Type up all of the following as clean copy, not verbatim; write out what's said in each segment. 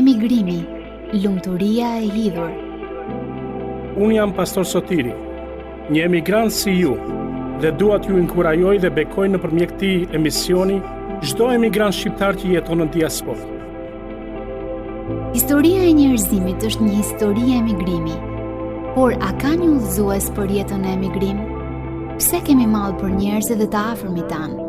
Emigrimi, lumturia e hidhur. Unë jam pastor Sotiri, një emigrant si ju, dhe dua t'ju inkurajoj dhe bekoj nëpërmjet këtij emisioni çdo emigrant shqiptar që jeton në diasporë. Historia e njerëzimit është një histori e emigrimi. Por a ka një udhëzues për jetën e emigrim? Pse kemi mall për njerëzit dhe të afërmit tanë?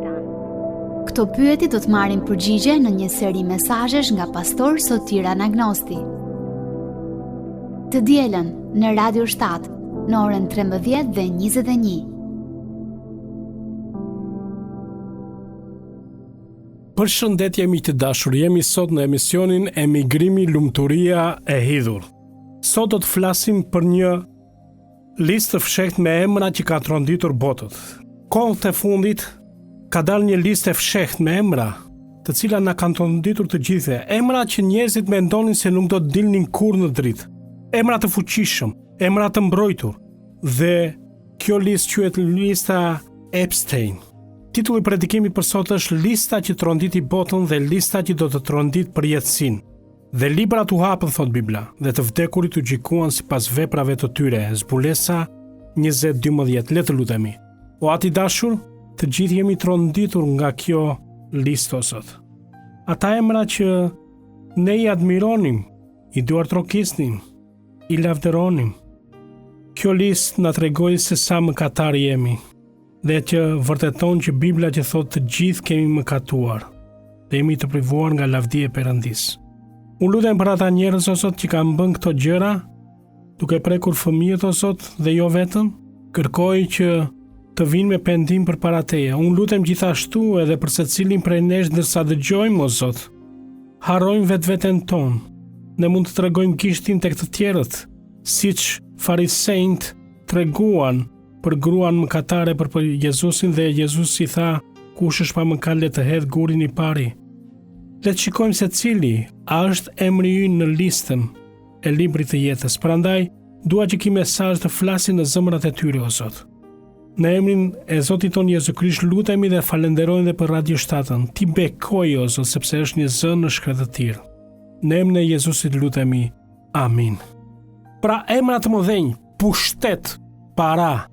Këto pyetje do të marrin përgjigje në një seri mesazhesh nga pastor Sotir Anagnosti. Të dielën në Radio 7 në orën 13 dhe 21. Përshëndetje miq të dashur, jemi sot në emisionin Emigrimi, lumturia e hidhur. Sot do të flasim për një listë të fshehtë me emra që ka tronditur botën. Kohët e fundit ka dalë një listë e fshehtë me emra, të cilat na kanë tronditur të gjithë, emra që njerëzit mendonin se nuk do të dilnin kurrë në dritë. Emra të fuqishëm, emra të mbrojtur. Dhe kjo listë quhet lista Epstein. Titulli i predikimit për sot është lista që tronditi botën dhe lista që do të trondit përjetësinë. Dhe librat u hapën, thot Bibla, dhe të vdekurit u gjikuan sipas veprave të tyre. Zbulesa 20:12. Le të lutemi. O ati dashur, të gjithë jemi tronditur nga kjo listë sot. Ata emra që ne i admironim, i duartrokisnim, i lavdëronim. Kjo listë na tregoi se sa mëkatar jemi, dhe që vërteton që Bibla që thot të gjithë kemi mëkatuar, dhe jemi të privuar nga lavdia e Perëndis. Unë lutem për ata njerëz o Zot që kanë bën këto gjëra, duke prekur fëmijët o Zot dhe jo vetëm, kërkoj që të vinë me pendim përpara Teje. Unë lutem gjithashtu edhe për secilin prej nesh ndërsa dëgjojmë o Zot. Harrojmë vetveten tonë. Ne mund të tregojmë gishtin tek të tjerët, siç farisejt treguan për gruan mëkatare për Jezusin dhe Jezusi tha, kush është pa mëkat le të hedh gurin i pari. Le të shikojmë se cili a është emri ynë në listën e librit të jetës. Prandaj, dua që ky mesazh të flasë në zemrat e tyre o Zot. Në emrin e Zotit ton Jezu Krisht lutemi dhe falenderojmë dhe për Radio 7-ën. Ti bekoj o Zot, sepse është një zë në shkretëtir. Në emrin e Jezusit lutemi. Amin. Pra emra të mëdhenj, pushtet, para,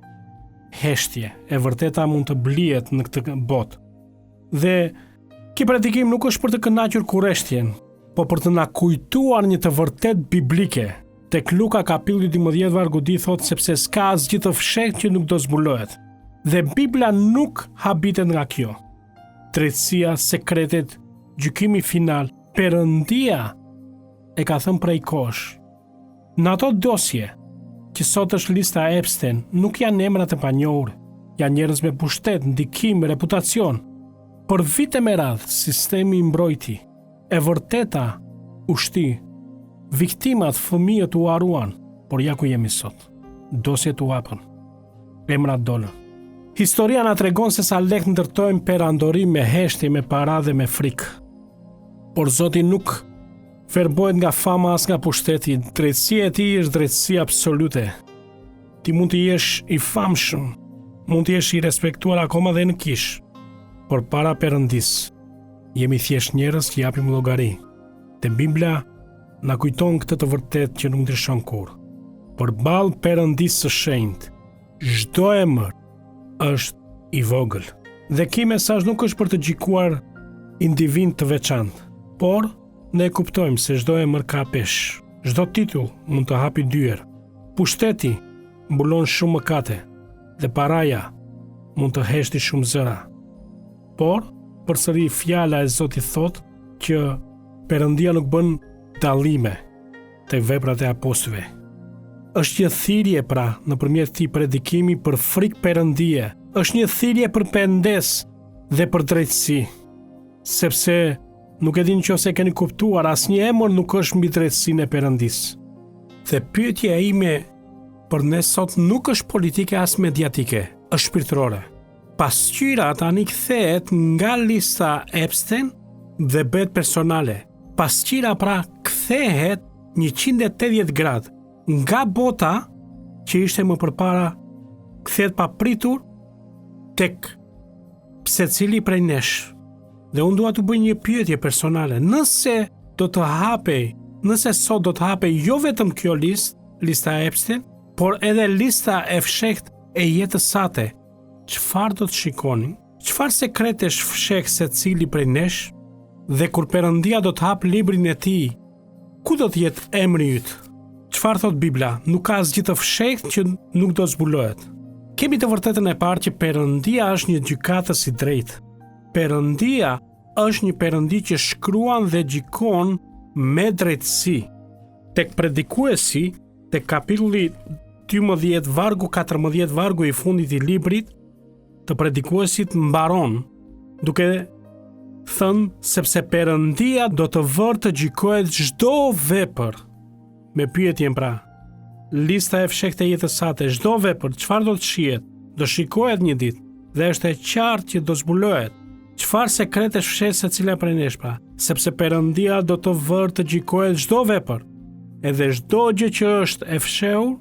heshtje, e vërteta mund të blihet në këtë botë. Dhe ky predikim nuk është për të kënaqur kurreshtjen, po për të na kujtuar një të vërtet biblike. Tek Luka kapitulli 12 vargu 10 thot sepse s'ka asgjë të fshehtë që nuk do zbulohet. Dhe Bibla nuk habitet nga kjo. Drejtësia, sekretet, gjykimi final, Perëndia e ka thënë prej kohësh. Në ato dosje që sot është lista Epstein, nuk janë emra të panjohur, janë njerëz me pushtet, ndikim, reputacion. Për vite me radhë, sistemi i mbrojti, e vërteta ushti, viktimat, fëmijët u haruan, por ja ku jemi sot. Dosjet u hapën, emrat dolën. Historia na tregon se sa lehtë ndërtojmë perandorim me heshtje, me para dhe me frikë. Por Zoti nuk verbohet nga fama as nga pushteti. Drejtësia e Tij është drejtësi absolute. Ti mund të jesh i famshëm, mund të jesh i respektuar akoma dhe në kish, por para Perëndis jemi thjesht njerëz që japim llogari. Te Bibla na kujton këtë të vërtetë që nuk ndryshon kurrë. Përballë Perëndisë së shenjtë, çdo emër është i vogël. Dhe ky mesazh nuk është për të gjikuar individ të veçantë, por ne kuptojmë se çdo emër ka peshë. Çdo titull mund të hapi dyer. Pushteti mbulon shumë mëkate dhe paraja mund të heshti shumë zëra. Por, përsëri fjala e Zotit thot që Perëndia nuk bën dallime te veprat e apostujve. Është një thirrje pra nëpërmjet këtij predikimi për frikë Perëndie. Është një thirrje për pendes dhe për drejtësi. Sepse nuk e di nëse keni kuptuar, asnjë emër nuk është mbi drejtësinë e Perëndisë. Dhe pyetja ime për ne sot nuk është politike as mediatike, është shpirtërore. Pasqyra tani kthehet nga lista Epstein dhe bëhet personale. Pasqyra pra kthehet 180 gradë. Nga bota që ishte më përpara kthehet papritur tek secili prej nesh. Dhe unë dua të bëj një pyetje personale. Nëse do të hapej Nëse sot do të hape jo vetëm kjo lista e Epstein, por edhe lista e fshehtë e jetës sate, çfarë do të shikoni? Çfarë sekretesh fsheh secili prej nesh? Dhe kur Perëndia do të hap librin e tij, ku do të jetë emri yt? Çfarë thot Bibla? Nuk ka asgjë të fshehtë që nuk do zbulohet. Kemi të vërtetën e parë që Perëndia është një gjykatës i drejtë. Perëndia është një Perëndi që shkruan dhe gjykon me drejtësi. Tek Predikuesi, tek kapitulli 12 vargu 14 vargu i fundit i librit të Predikuesit mbaron duke thënë sepse Perëndia do të vërë të gjykohet çdo vepër. Me pyetjen pra, lista e fshehtë e jetës sate, çdo vepër, çfarë do të shihet? Do shikohet një ditë dhe është e qartë që do zbulohet. Çfarë sekrete fshet secila prej nesh pra? Sepse Perëndia do të vërë të gjykohet çdo vepër, edhe çdo gjë që është e fshehur,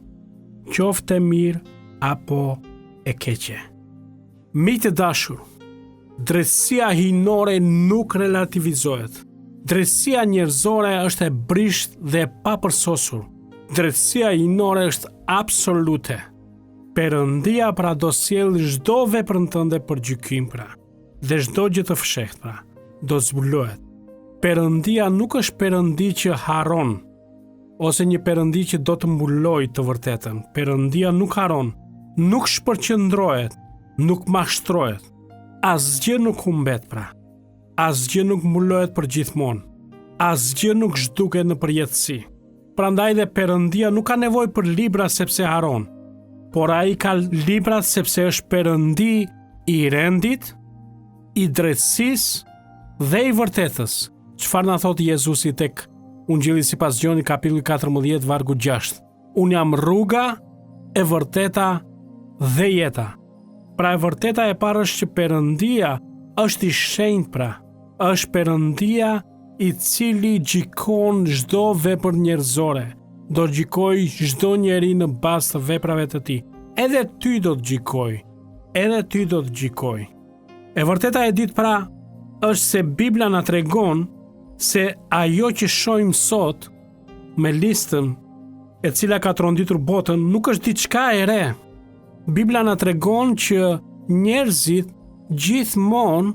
qoftë e mirë apo e keqe. Miq të dashur, drejtësia hyjnore nuk relativizohet. Drejtësia njerëzore është e brisht dhe e papërsosur. Drejtësia hyjnore është absolute. Perëndia pra do sjellë çdo veprën tënde për gjykim pra, dhe çdo gjë të fshehtë pra, do zbulohet. Perëndia nuk është Perëndi që harron, ose një Perëndi që do të mbulojë të vërtetën. Perëndia nuk harron, nuk shpërqendrohet, nuk mashtrohet. Asgjë nuk humbet pra. Asgjë nuk mbulohet për gjithmonë. Asgjë nuk zhduket në përjetësi. Prandaj dhe Perëndia nuk ka nevojë për libra sepse haron, por ai ka libra sepse është Perëndi i rendit, i drejtësisë dhe i vërtetës. Çfarë na thot Jezusi tek Ungjilli sipas Gjonit kapitulli 14 vargu 6? Unë jam rruga, e vërteta dhe jeta. Pra e vërteta e parë është që Perëndia është i shenjtë pra. Është Perëndia i cili gjykon çdo vepër njerëzore. Do gjykoj çdo njeri në bazë të veprave të tij. Edhe ty do të gjykoj. Edhe ty do të gjykoj. E vërteta e ditë pra është se Bibla na tregon se ajo që shohim sot me listën e cila ka tronditur botën nuk është diçka e re. Bibla na tregon që njerëzit gjithmonë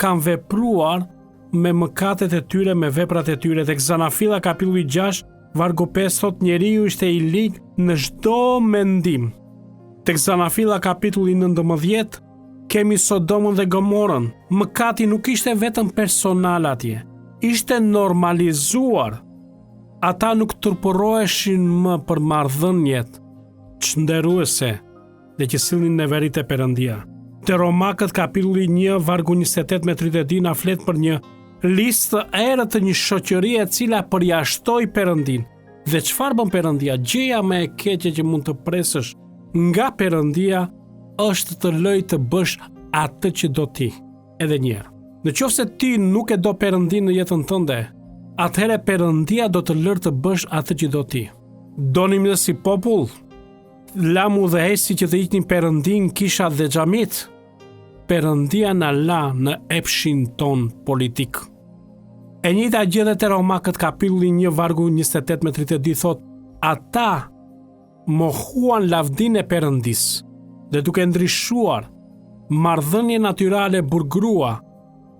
kanë vepruar me mëkatet e tyre, me veprat e tyre. Tek Zanafilla kapitulli 6 vargu 5 thot njeriu ishte i lig në çdo mendim. Tek Zanafilla kapitulli 19 kemi Sodomën dhe Gomorën. Mëkati nuk ishte vetëm personal atje, ishte normalizuar. Ata nuk turpëroheshin më për marrëdhëniet çnderuese dhe që sillnin neverit e Perëndia. Te Romakët kapitulli 1 vargu 28 me 30 na flet për një listë erë të një shoqërie e cila përjashtoi Perëndin. Dhe çfarë bën Perëndia? Gjëja më e keqe që mund të presësh nga Perëndia është të lëj të bësh atë që do ti. Edhe një herë. Nëse ti nuk e do Perëndin në jetën tënde, atëherë Perëndia do të lërë të bësh atë që do ti. Donim ne si popull lamu dhe hesi që të iknin Perëndin kisha dhe xhamit. Perëndia na la në epshin ton politik. E njëjta gjë edhe te Romakët kapitulli 1 vargu 28 me 32 thot: ata mohuan lavdinë e Perëndis dhe duke ndryshuar marrëdhënie natyrale burgrua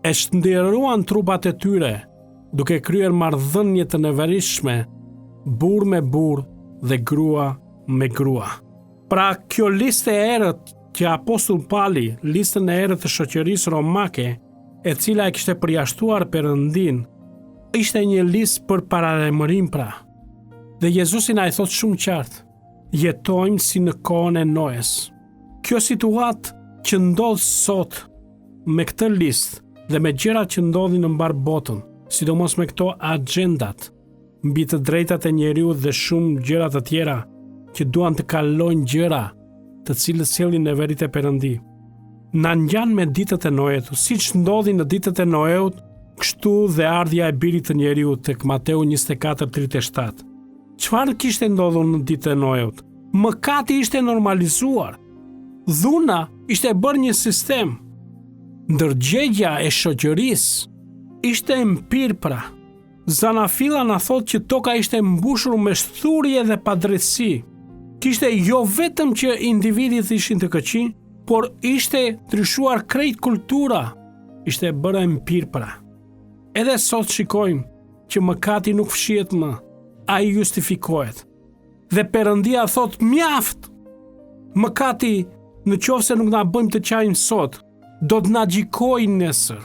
e shndërruan trupat e tyre duke kryer marrëdhënie të neverishme burr me burr dhe grua me grua. Pra kjo listë e errët që apostull Pali, listën e errët të shoqërisë romake, e cila e kishte përjashtuar Perëndin, ishte një listë për paralajmërim pra. Dhe Jezusi na i thot shumë qartë: jetojmë si në kohën e Noes. Kjo situatë që ndodh sot me këtë listë dhe me gjërat që ndodhin në mbar botën, sidomos me këto agjendat mbi të drejtat e njeriut dhe shumë gjëra të tjera që duan të kalojnë gjëra të cilët sjellin neverit e Perëndi. Na ngjan me ditët e Noeut, siç ndodhi në ditët e Noeut, kështu dhe ardhja e birit të njeriut tek Mateu 24:37. Çfarë kishte ndodhur në ditët e Noeut? Mëkati ishte normalizuar. Dhuna ishte bërë një sistem. Ndërgjegja e shoqërisë ishte empir pra. Zanafilla na thot që toka ishte mbushur me shturje dhe padrejtësi. Kishte jo vetëm që individit ishin të këqij, por ishte ndryshuar krejt kultura, ishte bërë mpirpra. Edhe sot shikojmë që mëkati nuk fshihet më, ai justifikohet. Dhe Perëndia thot mjaft. Mëkati, nëse nuk na bëjmë të qajmë sot, do të na gjikojë nesër.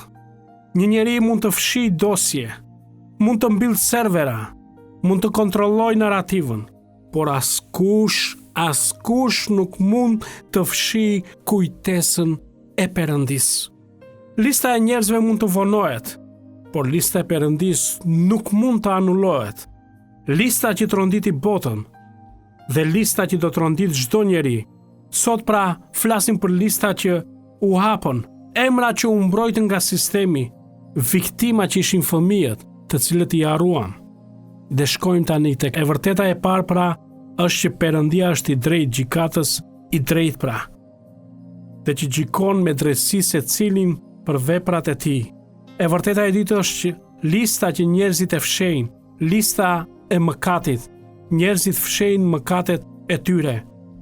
Një njeri mund të fshijë dosje, mund të mbyll servera, mund të kontrollojë narrativën, por askush nuk mund të fshijë kujtesën e Perëndisë. Lista e njerëzve mund të vonohet, por lista e Perëndisë nuk mund të anullohet. Lista që tronditi botën dhe lista që do trondit çdo njeri. Sot pra flasim për lista që u hapën, emra që u mbrojtën nga sistemi, viktima që ishin fëmijët, të cilët i harruam. Dhe shkojmë tani tek e vërteta e parë pra është që Perëndia është i drejtë, gjykatës i drejtë pra. Dhe që gjykon me drejtësi secilin për veprat e tij. E vërteta e dytë është që lista që njerëzit e fshejnë, lista e mëkatit, njerëzit fshejnë mëkatet e tyre.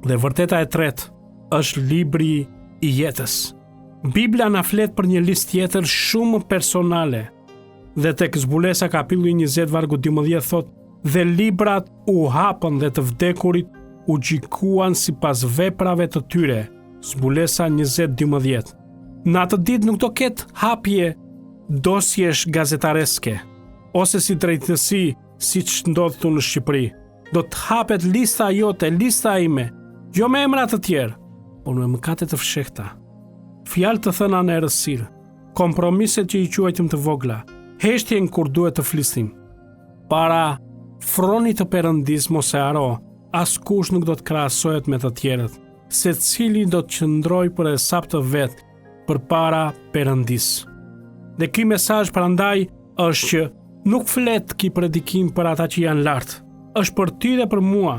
Dhe vërteta e tretë është libri i jetës. Bibla na flet për një listë tjetër shumë personale. Dhe tek Zbulesa kapitulli 20 vargu 12 thot: "Dhe librat u hapën dhe të vdekurit u gjykuan sipas veprave të tyre." Zbulesa 20:12. Në atë ditë nuk do ketë hapje dosjesh gazetareske ose si drejtësi siç ndodh këtu në Shqipëri. Do të hapet lista jote, lista ime, jo me emra të tjerë, por me mëkate të fshehta. Fjalë të thëna në errësirë, kompromiset që i quajtëm të vogla, heshtjen kur duhet të flisnim. Para fronit të Perëndisë mos e haro, askush nuk do të krahasohet me të tjerët. Secili do të qëndrojë për hesap të vet përpara Perëndisë. Dhe ky mesazh prandaj është që nuk flet ky predikim për ata që janë lart. Është për ty dhe për mua,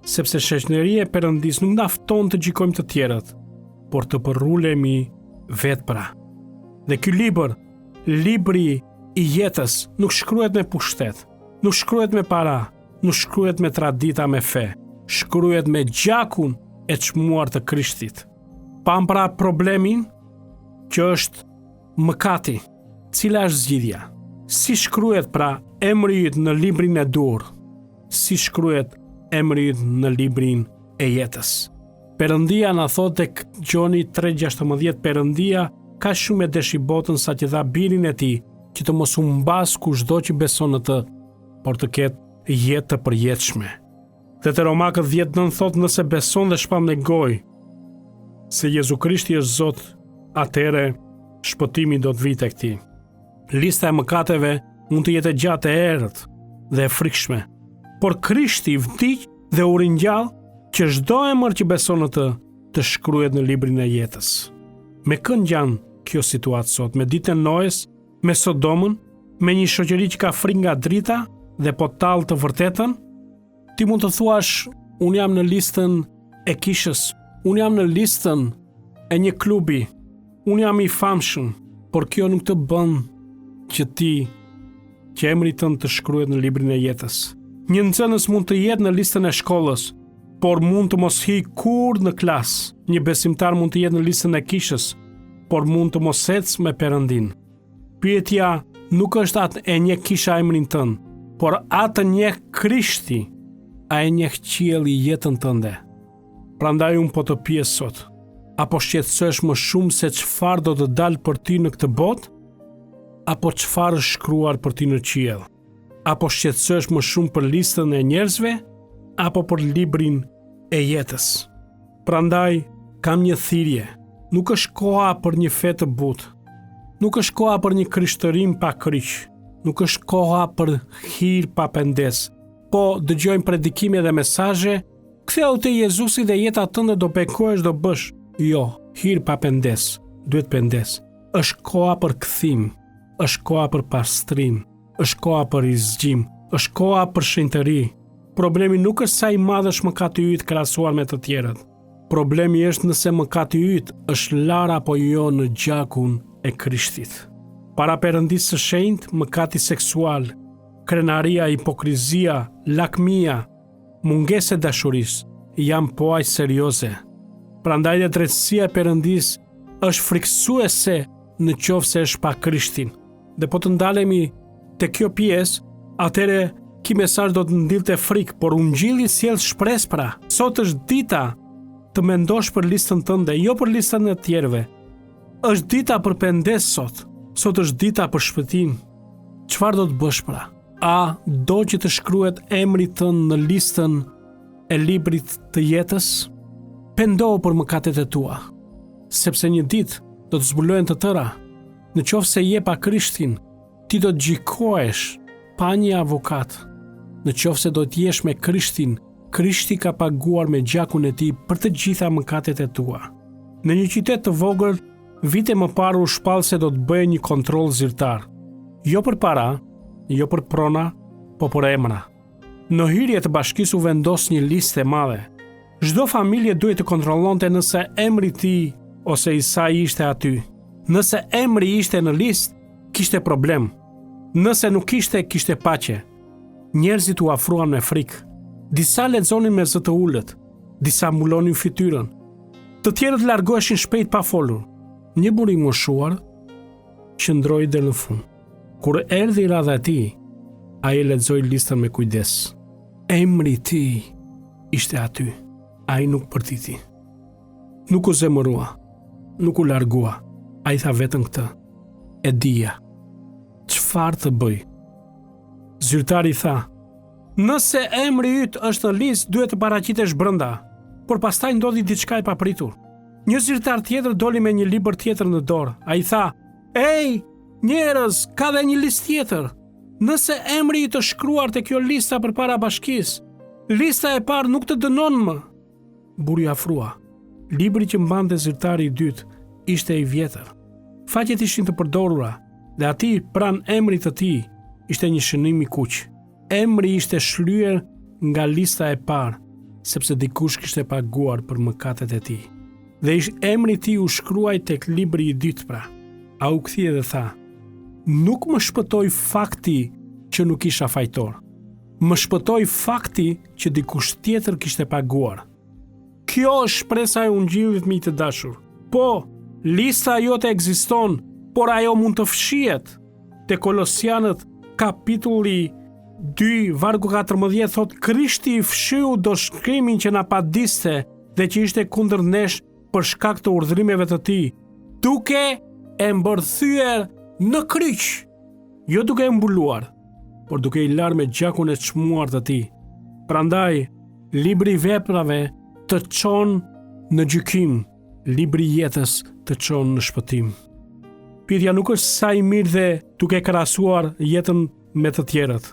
sepse shoqëria e Perëndisë nuk na fton të gjykojmë të tjerët, por të përrulemi vetë pra. Dhe ky libër, libri i jetës, nuk shkruhet me pushtet, nuk shkruhet me para, nuk shkruhet me tradita me fe, shkruhet me gjakun e çmuar të Krishtit. Pam pra problemin që është mëkati. Cila është zgjidhja? Si shkruhet pra emri yt në librin e dur? Si shkruhet emri yt në librin e jetës? Perëndia na thot tek Gjoni 3:16, Perëndia ka shumë e deshi botën sa që dha birin e tij, që të mos u mbas kushdo që beson në të, por të ketë jetë të përjetshme. Dhe te Romakët 10:9 thot: "Nëse beson dhe shpall me gojë se Jezu Krishti është Zot, atëherë shpëtimi do të vijë tek ti." Lista e mëkateve mund të jetë gjatë e errët dhe e frikshme, por Krishti vdiq dhe u ringjall që çdo emër që beson në të shkruhet në librin e jetës. Me kë ngjan kjo situatë sot? Me ditën e Noes, me Sodomën, me një shoqëri që ka frikë nga drita dhe po tall të vërtetën? Ti mund të thuash, unë jam në listën e kishës, unë jam në listën e një klubi, unë jam i famshëm, por kjo nuk të bën që emri tënd të shkruhet në librin e jetës. Një nxënës mund të jetë në listën e shkollës, por mund të mos hijë kurrë në klasë. Një besimtar mund të jetë në listën e kishës, por mund të mos ecë me Perëndin. Pyetja nuk është atë e njeh kisha emrin tënd, por atë njeh Krishti, a e njeh qielli jetën tënde. Prandaj unë po të pyes sot, apo shqetësohesh më shumë se çfarë do të dalë për ty në këtë botë, apo çfarë është shkruar për ty në qiell? Apo shqetësohesh më shumë për listën e njerëzve, apo për librin e jetës? Prandaj kam një thirrje. Nuk është koha për një fe të butë. Nuk është koha për një krishtërim pa kryq. Nuk është koha për hir pa pendes. Po dëgjojmë predikime dhe mesazhe, ktheu te Jezusi dhe jeta tënde do bekohesh, do bësh. Jo, hir pa pendes. Duhet pendes. Është koha për kthim. Është koha për pastrim. Është koha për rizgjim. Është koha për shenjtëri. Problemi nuk është sa i madh është mëkati yt krahasuar me të tjerët. Problemi është nëse mëkati yt është lar apo jo në gjakun e Krishtit. Para Perëndisë së shenjtë, mëkati seksual krenaria, hipokrizia, lakmia, mungesa e dashurisë janë po aq serioze. Prandaj dhe drejtësia e Perëndis është frikësuese në qoftë se është pa Krishtin. Dhe po të ndalemi te kjo pjesë, atëre ky mesazh do të ndillte frikë, por Ungjilli sjell shpresë pra. Sot është dita të mendosh për listën tënde, jo për listën e tjerëve. Është dita për pendes sot. Sot është dita për shpëtim. Çfarë do të bësh pra? A do që të shkruhet emri tënd në listën e librit të jetës? Pendohu për mëkatet e tua, sepse një ditë do të zbulohen të tëra. Në qoftë se je pa Krishtin, ti do të gjykohesh pa një avokat. Në qoftë se do të jesh me Krishtin, Krishti ka paguar me gjakun e tij për të gjitha mëkatet e tua. Në një qytet të vogël, vite më parë u shpall se do të bëjë një kontroll zyrtar. Jo për para, jo për prona, po për emra. Në hyrje të bashkisë u vendos një listë e madhe. Çdo familje duhet të kontrollonte nëse emri i tij ose i saj ishte aty. Nëse emri ishte në listë, kishte problem. Nëse nuk ishte, kishte paqe. Njerëzit u afruan me frikë. Disa lexonin me zë të ulët, disa mbulonin fytyrën. Të tjerët largoheshin shpejt pa folur. Një burr i moshuar qëndroi deri në fund. Kur erdhi radha e tij, ai lexoi listën me kujdes. Emri i tij ishte aty. Ai nuk përtiti. Nuk u zemërua, nuk u largua. Ai tha vetëm këtë: e dija. Çfarë të bëj? Zyrtari tha: nëse emri yt është në listë, duhet të paraqitesh brenda, por pastaj ndodhi diçka e papritur. Një zyrtar tjetër doli me një libër tjetër në dorë. Ai tha: "Ej, njerëz, ka dhe një listë tjetër. Nëse emri i të shkruar te kjo lista përpara bashkisë, lista e parë nuk të dënon më." Burri afrua. Libri që mbante zyrtari i dytë ishte i vjetër. Faqet ishin të përdorura dhe aty pranë emrit të tij ishte një shënim i kuq. Emri ishte shlyer nga lista e parë, sepse dikush kishte paguar për mëkatet e tij. Dhe emri i tij u shkruaj tek libri i dytë pra. A u kthye dhe tha: "Nuk më shpëtoi fakti që nuk isha fajtor. Më shpëtoi fakti që dikush tjetër kishte paguar." Kjo është shpresa e Ungjillit, miq të dashur. Po, lista jote ekziston, por ajo mund të fshihet. Te Kolosianët kapitulli 2 vargu 14 thot: "Krishti i fshiu do shkrimin që na padiste dhe që ishte kundër nesh për shkak të urdhrimeve të tij, duke e mbërthyer në kryq." Jo duke e mbuluar, por duke i larë me gjakun e çmuar të tij. Prandaj, libri i veprave të çon në gjykim, libri i jetës të çon në shpëtim. Pyetja nuk është sa i mirë dhe duke krahasuar jetën me të tjerët.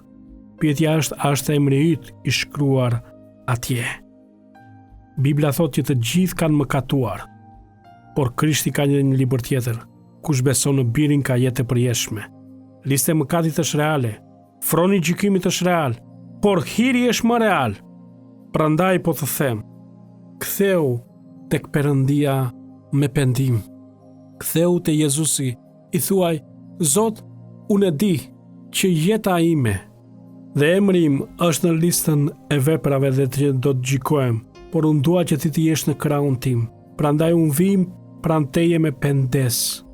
Pyetja është, a është emri yt i shkruar atje? Bibla thotë që të gjithë kanë mëkatuar, por Krishti ka një libër tjetër. Kush beson në Birin ka jetë e përjetshme. Lista e mëkatit është reale, froni i gjykimit është real, por hiri është më real. Prandaj po të them, ktheu tek Perëndia me pendim. Ktheu te Jezusi, i thuaj: "Zot, unë e di që jeta ime dhe emri im është në listën e veprave dhe që do të gjykohem, por unë dua që ti të jesh në krahun tim. Prandaj unë vim pranë teje me pendes.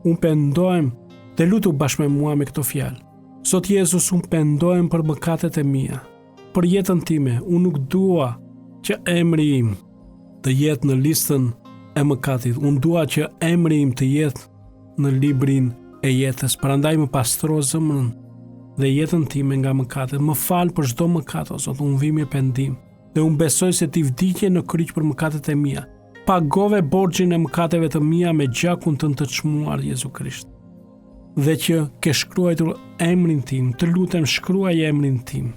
Unë pendohem dhe lutu bashkë me mua me këto fjalë. Zot Jezus, unë pendohem për mëkatet e mia, për jetën time. Unë nuk dua që emri im të jetë në listën e mëkatit. Unë dua që emri im të jetë në librin e jetës. Prandaj më pastro zemrën dhe jetën time nga mëkatet. Më fal për çdo mëkat, o Zot, unë vim me pendim dhe unë besoj se ti vdiqe në kryq për mëkatet e mia. Pagove borxhin e mëkateve të mia me gjakun tënd të çmuar, Jezu Krisht. Dhe që ke shkruar emrin tim, të lutem shkruaj emrin tim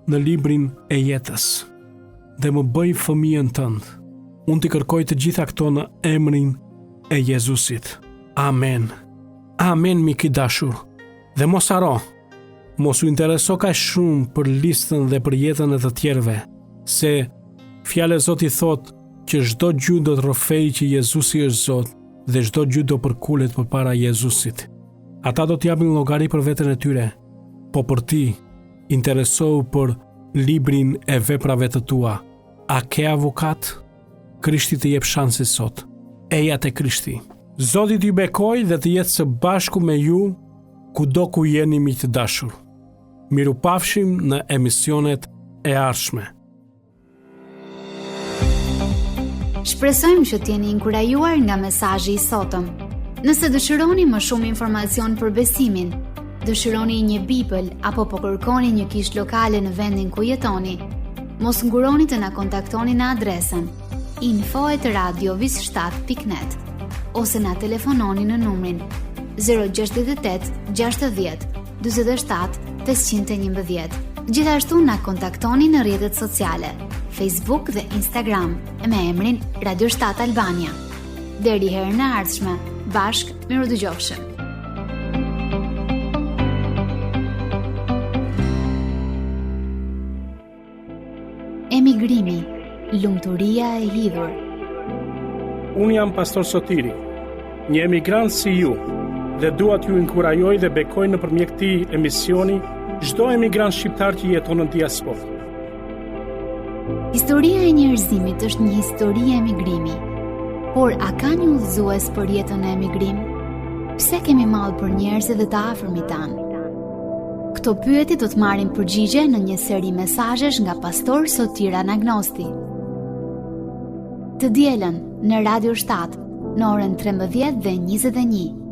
në librin e jetës dhe më bëj fëmijën tënd. Unë t'i kërkoj të gjitha këto në emrin e Jezusit. Amen. Amen, mik i dashur. Dhe mos haro, mos u intereso kaq shumë për listën dhe për jetën e të tjerëve, se fjala e Zotit thotë që çdo gjuhë do të rrofejë që Jezusi është Zot dhe çdo gjuhë do përkulet përpara Jezusit. Ata do të japin llogari për veten e tyre, po për ti, interesohu për librin e veprave të tua. A ke avokat? Krishti të jep shanse sot. Eja te Krishti. Zoti t'ju bekoj dhe të jetë së bashku me ju kudo ku jeni miq të dashur. Mirupafshim në emisionet e ardhshme. Shpresojmë që t'jeni inkurajuar nga mesazhi i sotëm. Nëse dëshironi më shumë informacion për besimin, dëshironi një Bibël apo po kërkoni një kishë lokale në vendin ku jetoni, mos nguroni të na kontaktoni në adresën info@radiovis7.net ose na telefononi në numrin 068 60 47 511. Gjithashtu na kontaktoni në rrjetet sociale, Facebook dhe Instagram me emrin Radio 7 Albania. Deri herën e ardhshme, bashk mirëdëgjofshim. Emigrimi, lumturia e hidhur. Unë jam pastor Sotiri, një emigrant si ju, dhe dua t'ju inkurajoj dhe bekoj nëpërmjet këtij emisioni çdo emigrant shqiptar që jeton në diasporë. Historia e njerëzimit është një histori e emigrimi, por a ka një udhëzues për jetën e emigrim? Pse kemi mall për njerëzit dhe të afërmit tanë? Këto pyetje do të marrin përgjigje në një seri mesazhesh nga pastor Sotir Anagnosti. Të dielën në Radio 7 në orën 13 dhe 21.